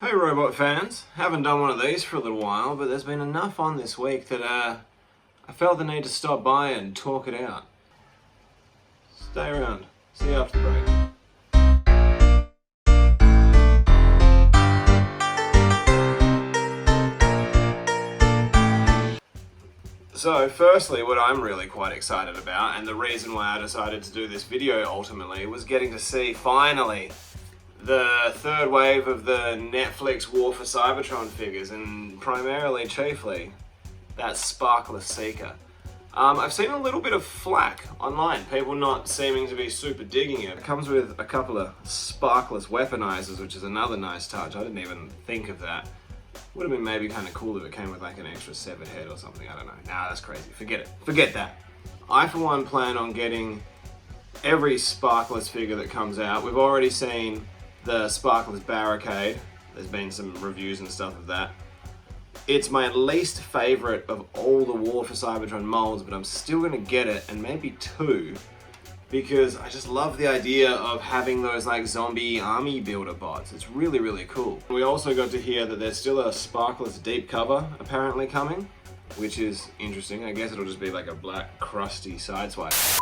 Hey robot fans, haven't done one of these for a little while, but there's been enough on this week that I felt the need to stop by and talk it out. Stay around, see you after the break. So firstly, what I'm really quite excited about, and the reason why I decided to do this video ultimately, was getting to see, finally, the third wave of the Netflix War for Cybertron figures, and chiefly, that Sparkless Seeker. I've seen a little bit of flack online, people not seeming to be super digging it. It comes with a couple of sparkless weaponizers, which is another nice touch. I didn't even think of that. Would have been maybe kind of cool if it came with like an extra severed head or something, I don't know. Nah, that's crazy, forget it, forget that. I for one plan on getting every Sparkless figure that comes out. We've already seen the Sparkless Barricade. There's been some reviews and stuff of that. It's my least favorite of all the War for Cybertron molds, but I'm still gonna get it, and maybe two, because I just love the idea of having those like zombie army builder bots. It's really, really cool. We also got to hear that there's still a Sparkless deep cover apparently coming, which is interesting. I guess it'll just be like a black crusty sideswipe.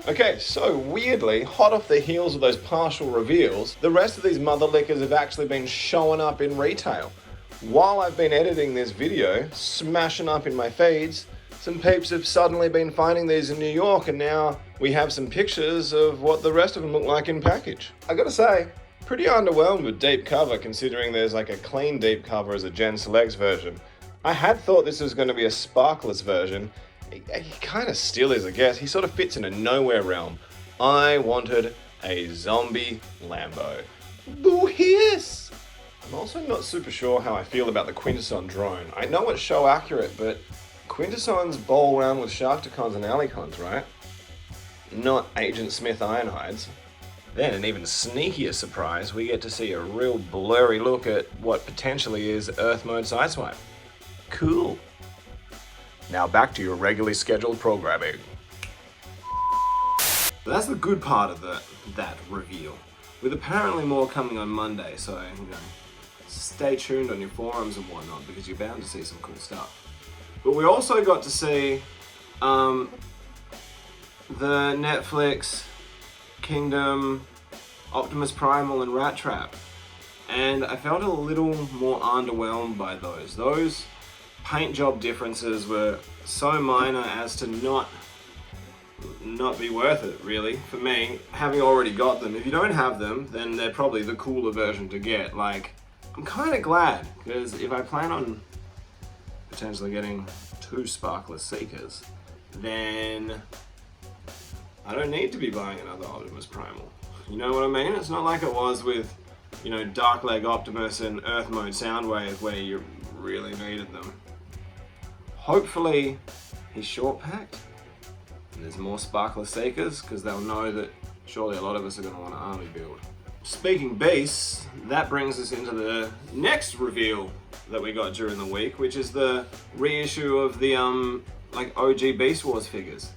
Okay, so weirdly, hot off the heels of those partial reveals, the rest of these mother lickers have actually been showing up in retail. While I've been editing this video, smashing up in my feeds, some peeps have suddenly been finding these in New York, and now we have some pictures of what the rest of them look like in package. I gotta say, pretty underwhelmed with deep cover, considering there's like a clean deep cover as a Gen Selects version. I had thought this was going to be a Sparkless version. He kind of still is, I guess. He sort of fits in a nowhere realm. I wanted a zombie Lambo. Boo hiss! I'm also not super sure how I feel about the Quintesson drone. I know it's show accurate, but Quintessons bowl around with Sharkticons and Alicons, right? Not Agent Smith Ironhides. Then, an even sneakier surprise, we get to see a real blurry look at what potentially is Earth Mode Sideswipe. Cool. Now back to your regularly scheduled programming. That's the good part of that reveal, with apparently more coming on Monday, so stay tuned on your forums and whatnot, because you're bound to see some cool stuff. But we also got to see the Netflix Kingdom Optimus Primal and Rat Trap, and I felt a little more underwhelmed by those. Those paint job differences were so minor as to not be worth it, really, for me, having already got them. If you don't have them, then they're probably the cooler version to get. Like, I'm kind of glad, because if I plan on potentially getting two Sparkless Seekers, then I don't need to be buying another Optimus Primal. You know what I mean? It's not like it was with, Darkleg Optimus and Earth Mode Soundwave, where you really needed them. Hopefully he's short packed and there's more Sparkless Seekers, because they'll know that surely a lot of us are going to want an army build. Speaking beasts, that brings us into the next reveal that we got during the week, which is the reissue of the OG Beast Wars figures.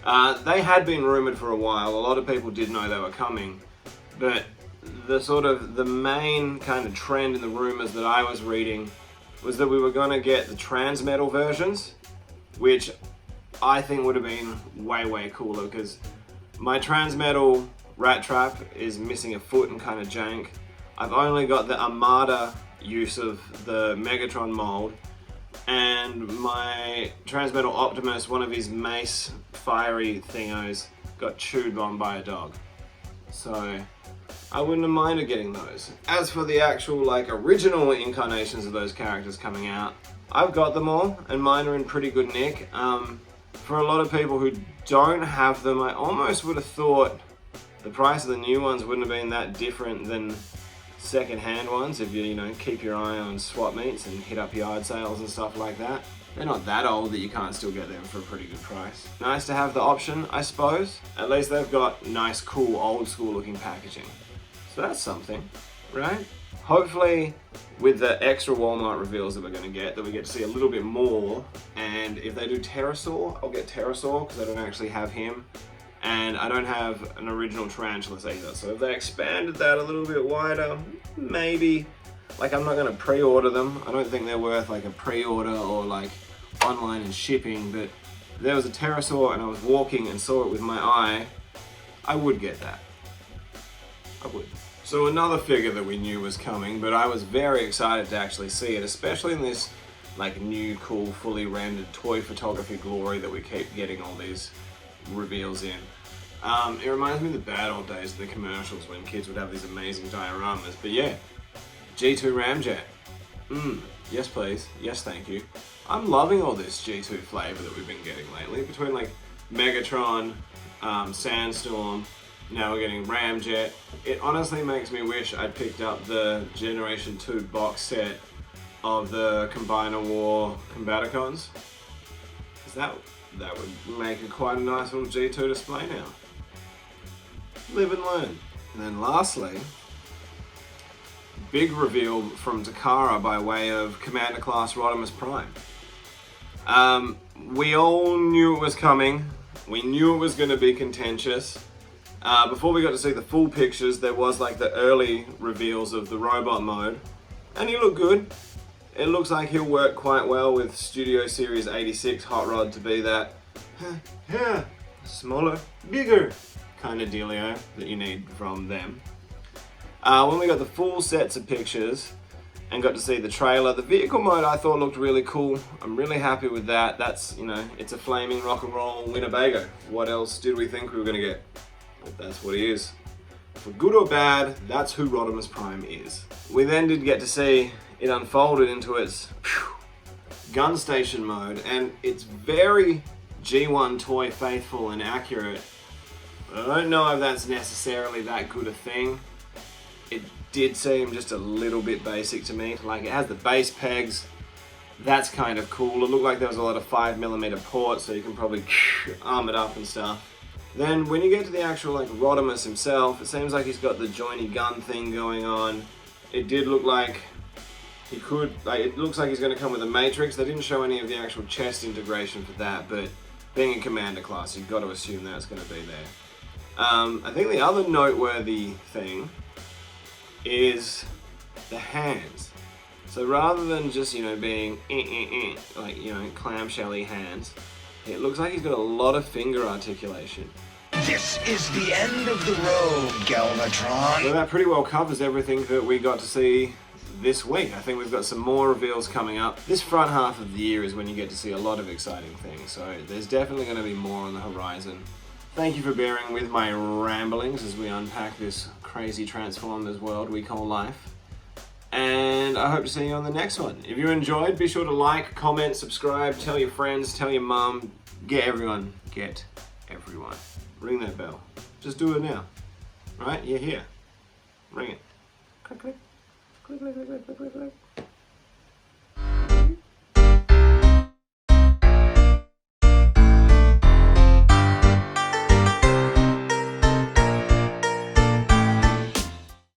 They had been rumored for a while. A lot of people did know they were coming, but the main kind of trend in the rumors that I was reading was that we were going to get the Transmetal versions, which I think would have been way, way cooler, because my Transmetal Rat Trap is missing a foot and kind of jank. I've only got the Armada use of the Megatron mold, and my Transmetal Optimus, one of his mace fiery thingos, got chewed on by a dog. So I wouldn't have minded getting those. As for the actual original incarnations of those characters coming out, I've got them all, and mine are in pretty good nick. For a lot of people who don't have them, I almost would have thought the price of the new ones wouldn't have been that different than second-hand ones, if you keep your eye on swap meets and hit up yard sales and stuff like that. They're not that old that you can't still get them for a pretty good price. Nice to have the option, I suppose. At least they've got nice, cool, old school looking packaging. So that's something, right? Hopefully, with the extra Walmart reveals that we're going to get, that we get to see a little bit more. And if they do Pterosaur, I'll get Pterosaur, because I don't actually have him. And I don't have an original Tarantulas either. So if they expanded that a little bit wider, maybe. Like, I'm not gonna pre-order them. I don't think they're worth like a pre-order or like online and shipping, but if there was a pterosaur and I was walking and saw it with my eye, I would get that. I would. So another figure that we knew was coming, but I was very excited to actually see it, especially in this like new, cool, fully rendered toy photography glory that we keep getting all these reveals in. It reminds me of the bad old days of the commercials when kids would have these amazing dioramas. But yeah, G2 Ramjet. Yes please, yes thank you. I'm loving all this G2 flavor that we've been getting lately, between like Megatron, Sandstorm, now we're getting Ramjet. It honestly makes me wish I'd picked up the Generation 2 box set of the Combiner War Combaticons. That would make it quite a nice little G2 display now. Live and learn. And then lastly, big reveal from Takara by way of Commander Class Rodimus Prime. We all knew it was coming. We knew it was going to be contentious. Before we got to see the full pictures, there was like the early reveals of the robot mode, and he looked good. It looks like he'll work quite well with Studio Series 86 Hot Rod to be that smaller, bigger kind of dealio that you need from them. When we got the full sets of pictures and got to see the trailer, the vehicle mode I thought looked really cool. I'm really happy with that. That's, you know, it's a flaming rock and roll Winnebago. What else did we think we were gonna get? But that's what he is. For good or bad, that's who Rodimus Prime is. We then did get to see it unfolded into its gun station mode, and it's very G1 toy faithful and accurate. I don't know if that's necessarily that good a thing. It did seem just a little bit basic to me. Like, it has the base pegs, that's kind of cool. It looked like there was a lot of 5mm ports, so you can probably arm it up and stuff. Then when you get to the actual like Rodimus himself, it seems like he's got the joiny gun thing going on. It did look like he could, like, it looks like he's going to come with a matrix. They didn't show any of the actual chest integration for that, but being a commander class, you've got to assume that's going to be there. I think the other noteworthy thing is the hands. So rather than just, you know, being like, you know, clamshelly hands, it looks like he's got a lot of finger articulation. This is the end of the road, Galvatron. So that pretty well covers everything that we got to see this week. I think we've got some more reveals coming up. This front half of the year is when you get to see a lot of exciting things, so there's definitely going to be more on the horizon. Thank you for bearing with my ramblings as we unpack this crazy Transformers world we call life. And I hope to see you on the next one. If you enjoyed, be sure to like, comment, subscribe, tell your friends, tell your mum, get everyone. Ring that bell. Just do it now. Right? You're here. Ring it. Click, click. Click, click, click, click, click, click.